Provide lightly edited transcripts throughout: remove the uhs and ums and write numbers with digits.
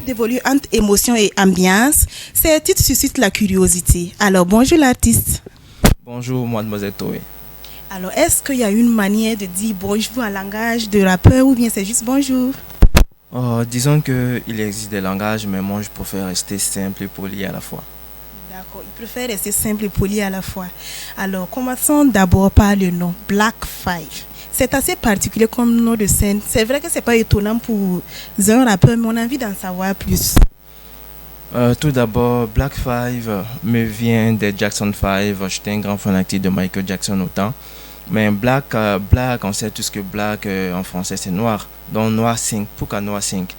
D'évoluer entre émotion et ambiance, ces titres suscitent la curiosité. Alors, bonjour l'artiste. Bonjour, mademoiselle Toé. Alors, est-ce qu'il y a une manière de dire bonjour en langage de rappeur ou bien c'est juste bonjour? Disons qu'il existe des langages, mais moi je préfère rester simple et poli à la fois. D'accord, il préfère rester simple et poli à la fois. Alors, commençons d'abord par le nom, Black Five. C'est assez particulier comme nom de scène. C'est vrai que c'est pas étonnant pour un rappeur, mais on a envie d'en savoir plus. Tout d'abord, Black Five me vient des Jackson 5. J'étais un grand fanatique de Michael Jackson autant. Mais Black, on sait tous que Black en français c'est noir. Donc Noir 5. Pourquoi Noir 5?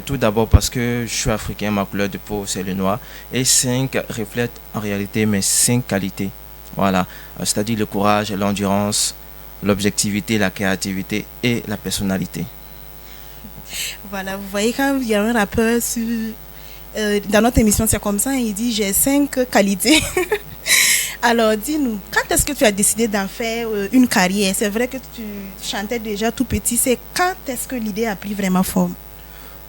Tout d'abord parce que je suis africain, ma couleur de peau c'est le noir. Et 5 reflète en réalité mes 5 qualités. Voilà, c'est-à-dire le courage, l'endurance, l'objectivité, la créativité et la personnalité. Voilà, vous voyez quand il y a un rappeur dans notre émission, c'est comme ça, il dit j'ai 5 qualités. Alors dis-nous, quand est-ce que tu as décidé d'en faire une carrière? C'est vrai que tu chantais déjà tout petit, c'est quand est-ce que l'idée a pris vraiment forme?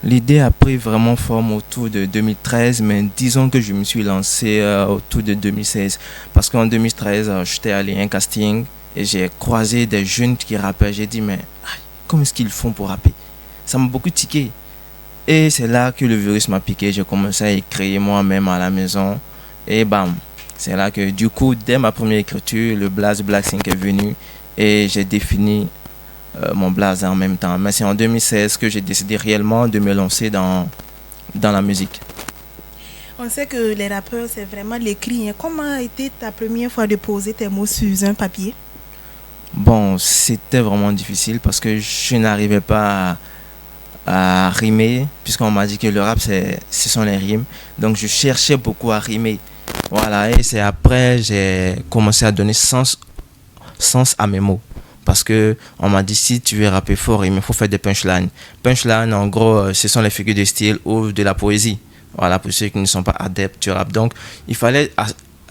L'idée a pris vraiment forme autour de 2013, mais disons que je me suis lancé autour de 2016. Parce qu'en 2013, j'étais allé à un casting et j'ai croisé des jeunes qui rappaient. J'ai dit, mais comment est-ce qu'ils font pour rapper? Ça m'a beaucoup tiqué. Et c'est là que le virus m'a piqué. J'ai commencé à écrire moi-même à la maison. Et bam, c'est là que du coup, dès ma première écriture, le blaze Black 5 est venu. Et j'ai défini mon blaze en même temps. Mais c'est en 2016 que j'ai décidé réellement de me lancer dans la musique. On sait que les rappeurs, c'est vraiment l'écrit. Hein. Comment a été ta première fois de poser tes mots sur un papier? Bon, c'était vraiment difficile parce que je n'arrivais pas à rimer, puisqu'on m'a dit que le rap, ce sont les rimes. Donc, je cherchais beaucoup à rimer. Voilà, et c'est après j'ai commencé à donner sens à mes mots. Parce que on m'a dit, si tu veux rapper fort, il faut faire des punchlines. Punchlines, en gros, ce sont les figures de style ou de la poésie. Voilà, pour ceux qui ne sont pas adeptes du rap. Donc, il fallait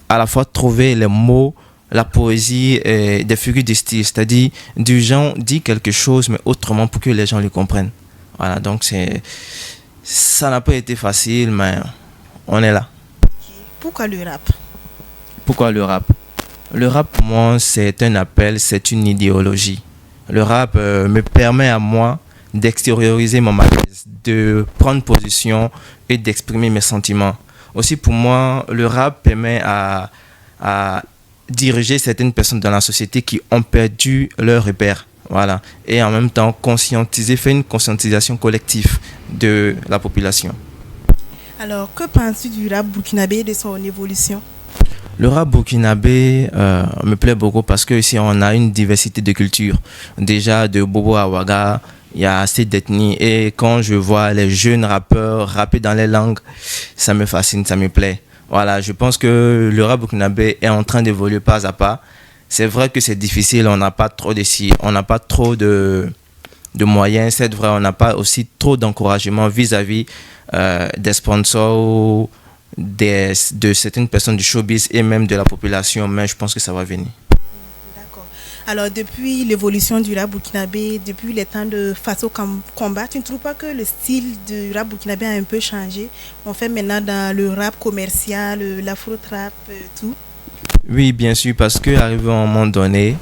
à la fois trouver les mots, la poésie et des figures de style. C'est-à-dire, du genre, dit quelque chose, mais autrement pour que les gens le comprennent. Voilà, donc ça n'a pas été facile, mais on est là. Pourquoi le rap? Pourquoi le rap? Le rap, pour moi, c'est un appel, c'est une idéologie. Le rap me permet à moi d'extérioriser mon malaise, de prendre position et d'exprimer mes sentiments. Aussi, pour moi, le rap permet à diriger certaines personnes dans la société qui ont perdu leur repère. Voilà. Et en même temps, faire une conscientisation collective de la population. Alors, que penses-tu du rap burkinabé et de son évolution? Le rap burkinabé me plaît beaucoup parce que ici on a une diversité de cultures. Déjà de Bobo à Ouaga, il y a assez d'ethnies et quand je vois les jeunes rappeurs rapper dans les langues, ça me fascine, ça me plaît. Voilà, je pense que le rap burkinabé est en train d'évoluer pas à pas. C'est vrai que c'est difficile, on n'a pas trop de moyens, c'est vrai, on n'a pas aussi trop d'encouragement vis-à-vis des sponsors de certaines personnes du showbiz et même de la population, mais je pense que ça va venir. D'accord. Alors, depuis l'évolution du rap burkinabé, depuis les temps de Faso Combat, tu ne trouves pas que le style du rap burkinabé a un peu changé? On fait maintenant dans le rap commercial, l'afro-trap, tout. Oui, bien sûr, parce qu'arrivé à un moment donné,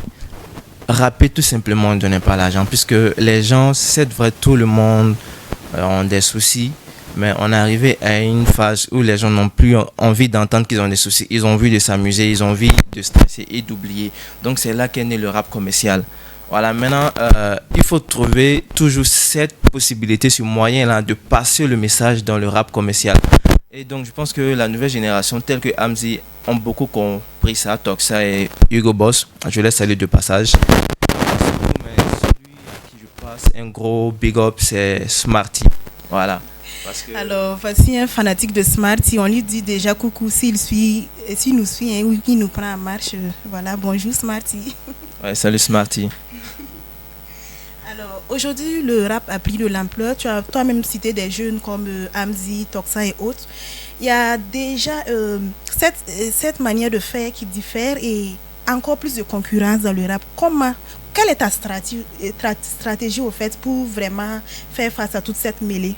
rapper tout simplement ne donnait pas l'argent, puisque les gens, c'est vrai, tout le monde ont des soucis. Mais on est arrivé à une phase où les gens n'ont plus envie d'entendre qu'ils ont des soucis. Ils ont envie de s'amuser, ils ont envie de stresser et d'oublier. Donc c'est là qu'est né le rap commercial. Voilà, maintenant, il faut trouver toujours cette possibilité, ce moyen-là de passer le message dans le rap commercial. Et donc je pense que la nouvelle génération, telle que Amzi, ont beaucoup compris ça, Toxa et Hugo Boss. Je laisse saluer de passage. Mais celui à qui je parle, passe un gros big up, c'est Smarty. Voilà. Parce que, Alors, voici un fanatique de Smarty. On lui dit déjà coucou s'il nous suit hein, ou qu'il nous prend en marche. Voilà, bonjour Smarty. ouais, salut Smarty. Alors, aujourd'hui, le rap a pris de l'ampleur. Tu as toi-même cité des jeunes comme Amzi, Toxa et autres. Il y a déjà cette manière de faire qui diffère et encore plus de concurrence dans le rap. Quelle est ta stratégie au fait pour vraiment faire face à toute cette mêlée?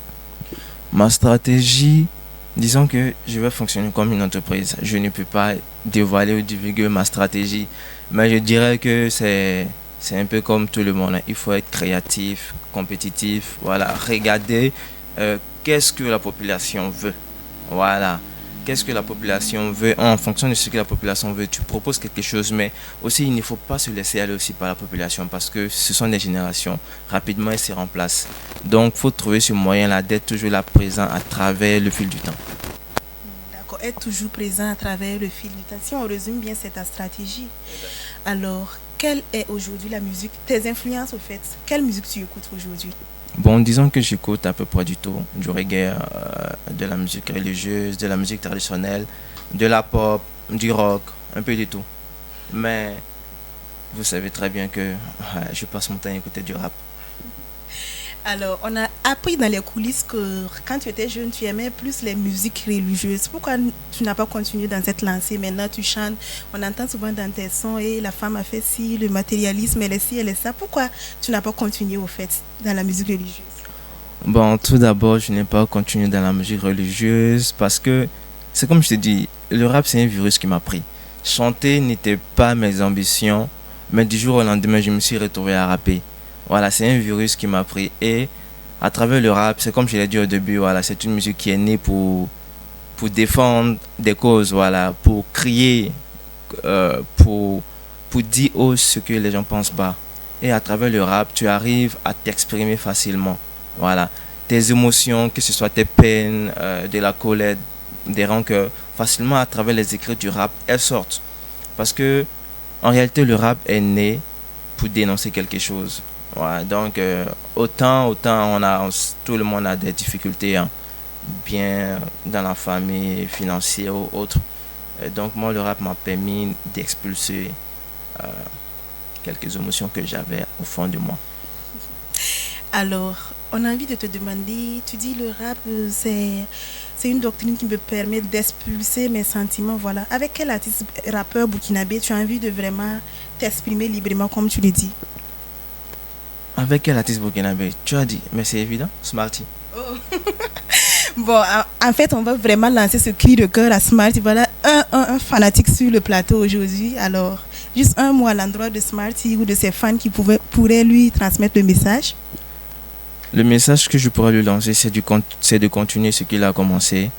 Ma stratégie, disons que je vais fonctionner comme une entreprise. Je ne peux pas dévoiler ou divulguer ma stratégie, mais je dirais que c'est un peu comme tout le monde, hein. Il faut être créatif, compétitif, voilà, regarder qu'est-ce que la population veut. Voilà. Qu'est-ce que la population veut? En fonction de ce que la population veut, tu proposes quelque chose, mais aussi il ne faut pas se laisser aller aussi par la population parce que ce sont des générations. Rapidement, elles se remplacent. Donc, il faut trouver ce moyen-là d'être toujours là présent à travers le fil du temps. D'accord, être toujours présent à travers le fil du temps. Si on résume bien, c'est ta stratégie. Alors, quelle est aujourd'hui la musique, tes influences au fait? Quelle musique tu écoutes aujourd'hui? Bon, disons que j'écoute à peu près du tout, du reggae, de la musique religieuse, de la musique traditionnelle, de la pop, du rock, un peu de tout. Mais vous savez très bien que je passe mon temps à écouter du rap. Alors, on a appris dans les coulisses que quand tu étais jeune, tu aimais plus les musiques religieuses. Pourquoi tu n'as pas continué dans cette lancée? Maintenant, tu chantes. On entend souvent dans tes sons, et la femme a fait ci, le matérialisme, elle est ci, elle est ça. Pourquoi tu n'as pas continué au fait dans la musique religieuse? Bon, tout d'abord, je n'ai pas continué dans la musique religieuse parce que c'est comme je te dis, le rap c'est un virus qui m'a pris. Chanter n'était pas mes ambitions, mais du jour au lendemain, je me suis retrouvé à rapper. Voilà, c'est un virus qui m'a pris et à travers le rap, c'est comme je l'ai dit au début, voilà, c'est une musique qui est née pour défendre des causes, voilà, pour crier, pour dire haut ce que les gens pensent bas. Et à travers le rap, tu arrives à t'exprimer facilement. Voilà, tes émotions, que ce soit tes peines, de la colère, des rancœurs, facilement à travers les écrits du rap, elles sortent. Parce que en réalité, le rap est né pour dénoncer quelque chose. Voilà, donc autant tout le monde a des difficultés, hein, bien dans la famille, financière ou autre. Donc moi, le rap m'a permis d'expulser quelques émotions que j'avais au fond de moi. Alors, on a envie de te demander, tu dis le rap, c'est une doctrine qui me permet d'expulser mes sentiments, voilà. Avec quel artiste rappeur burkinabé tu as envie de vraiment t'exprimer librement comme tu le dis? Avec quel artiste burkinabé? Tu as dit, mais c'est évident, Smarty. Oh. Bon, en fait, on va vraiment lancer ce cri de cœur à Smarty. Voilà, un fanatique sur le plateau aujourd'hui. Alors, juste un mot à l'endroit de Smarty ou de ses fans qui pourraient lui transmettre le message. Le message que je pourrais lui lancer, c'est de continuer ce qu'il a commencé.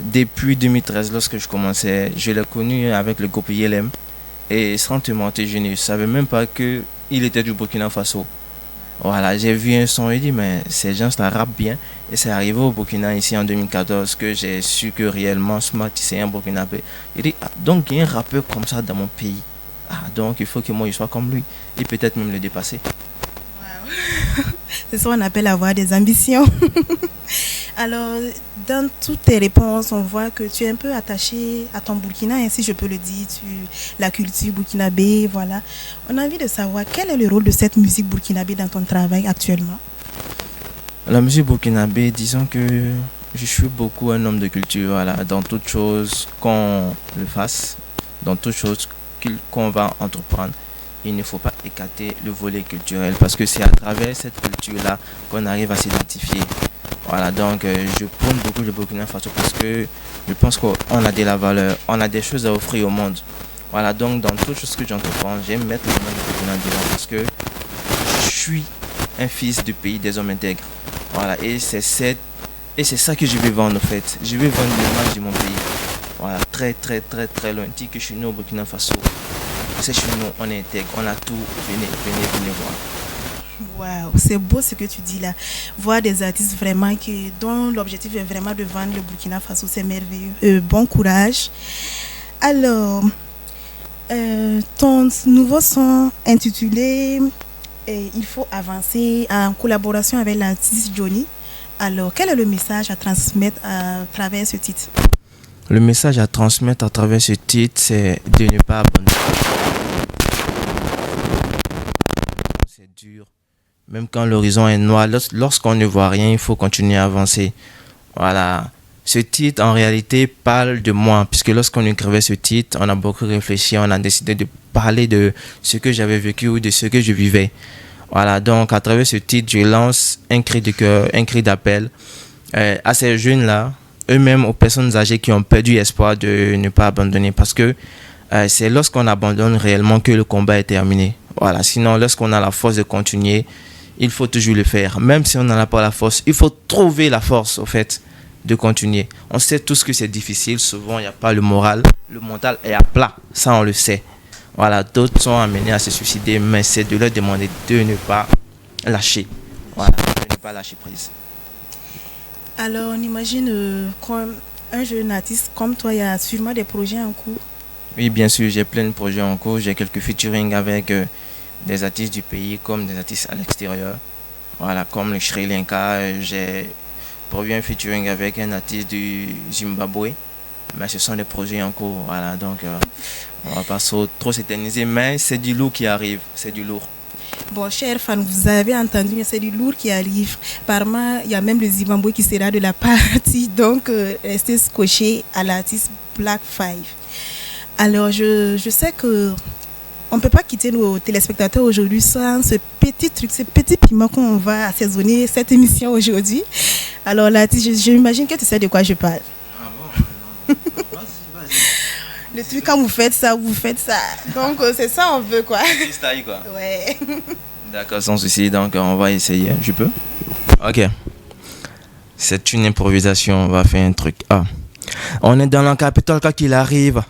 Depuis 2013, lorsque je commençais, je l'ai connu avec le groupe YLM. Et sans te mentir, je ne savais même pas qu'il était du Burkina Faso. Voilà, j'ai vu un son et dit, mais ces gens-là rappent bien. Et c'est arrivé au Burkina ici en 2014 que j'ai su que réellement Smarty c'est un Burkinabé. Il dit, donc il y a un rappeur comme ça dans mon pays. Donc il faut que moi je sois comme lui. Et peut-être même le dépasser. Wow. C'est ça qu'on appelle avoir des ambitions. Alors, dans toutes tes réponses, on voit que tu es un peu attaché à ton Burkina, ainsi je peux le dire, la culture burkinabé, voilà. On a envie de savoir quel est le rôle de cette musique burkinabé dans ton travail actuellement. La musique burkinabé, disons que je suis beaucoup un homme de culture, voilà. Dans toute chose qu'on le fasse, dans toute chose qu'on va entreprendre, il ne faut pas écarter le volet culturel parce que c'est à travers cette culture-là qu'on arrive à s'identifier. Voilà, donc je prône beaucoup le Burkina Faso parce que je pense qu'on a de la valeur, on a des choses à offrir au monde. Voilà, donc dans toutes choses que j'entreprends, j'aime mettre le nom du Burkina dedans parce que je suis un fils du pays des hommes intègres. Voilà, et c'est ça que je vais vendre en fait. Je vais vendre l'image de mon pays. Voilà, très très très très loin. Dit que je suis né au Burkina Faso. C'est chez nous, on est intègre, on a tout. Venez voir. Waouh, c'est beau ce que tu dis là. Voir des artistes vraiment dont l'objectif est vraiment de vendre le Burkina Faso, c'est merveilleux. Bon courage. Alors, ton nouveau son intitulé il faut avancer en collaboration avec l'artiste Johnny. Alors, quel est le message à transmettre à travers ce titre? Le message à transmettre à travers ce titre, c'est de ne pas abandonner. C'est dur. Même quand l'horizon est noir, lorsqu'on ne voit rien, il faut continuer à avancer. Voilà. Ce titre, en réalité, parle de moi, puisque lorsqu'on écrivait ce titre, on a beaucoup réfléchi, on a décidé de parler de ce que j'avais vécu ou de ce que je vivais. Voilà, donc à travers ce titre, je lance un cri de cœur, un cri d'appel à ces jeunes-là, eux-mêmes aux personnes âgées qui ont perdu espoir de ne pas abandonner, parce que c'est lorsqu'on abandonne réellement que le combat est terminé. Voilà, sinon, lorsqu'on a la force de continuer, il faut toujours le faire. Même si on n'en a pas la force, il faut trouver la force, au fait, de continuer. On sait tous que c'est difficile. Souvent, il n'y a pas le moral. Le mental est à plat. Ça, on le sait. Voilà, d'autres sont amenés à se suicider, mais c'est de leur demander de ne pas lâcher. Voilà, de ne pas lâcher prise. Alors, on imagine comme un jeune artiste comme toi, il y a sûrement des projets en cours. Oui, bien sûr, j'ai plein de projets en cours. J'ai quelques featuring avec des artistes du pays comme des artistes à l'extérieur. Voilà, comme le Sri Lanka, j'ai prévu un featuring avec un artiste du Zimbabwe. Mais ce sont des projets en cours. Voilà, donc on va pas trop s'éterniser, mais c'est du lourd qui arrive. C'est du lourd. Bon, chers fans, vous avez entendu, mais c'est du lourd qui arrive. Apparemment, il y a même le Zimbabwe qui sera de la partie. Donc, restez scotchés à l'artiste Black Five. Alors, je sais que on ne peut pas quitter nos téléspectateurs aujourd'hui sans ce petit truc, ce petit piment qu'on va assaisonner cette émission aujourd'hui. Alors, l'artiste, j'imagine que tu sais de quoi je parle. Ah bon? Vas-y. Le truc, quand vous faites ça. Donc, c'est ça on veut, quoi. Freestyle, quoi. Ouais. D'accord, sans souci. Donc, on va essayer. Je peux? Ok. C'est une improvisation. On va faire un truc. Ah. On est dans la capitale quand il arrive.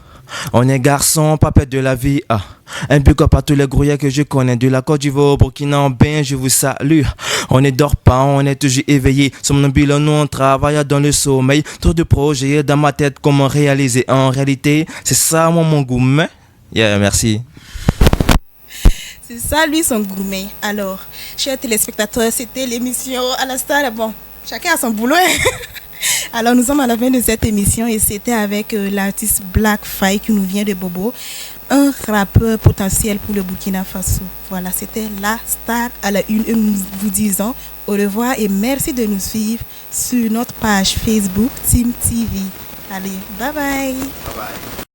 On est garçon, pas pète de la vie. Ah. Un big up à tous les grouillets que je connais. De la Côte d'Ivoire au Burkina, ben je vous salue. On ne dort pas, on est toujours éveillé. Somnambule, nous on travaille dans le sommeil. Trop de projets dans ma tête, comment réaliser. En réalité, c'est ça moi mon gourmet. Yeah, merci. C'est ça, lui, son gourmet. Alors, chers téléspectateurs, c'était l'émission à la star. Bon, chacun a son boulot. Alors, nous sommes à la fin de cette émission et c'était avec l'artiste Black Five qui nous vient de Bobo, un rappeur potentiel pour le Burkina Faso. Voilà, c'était la star à la une et nous vous disons au revoir et merci de nous suivre sur notre page Facebook Team TV. Allez, bye bye. Bye bye.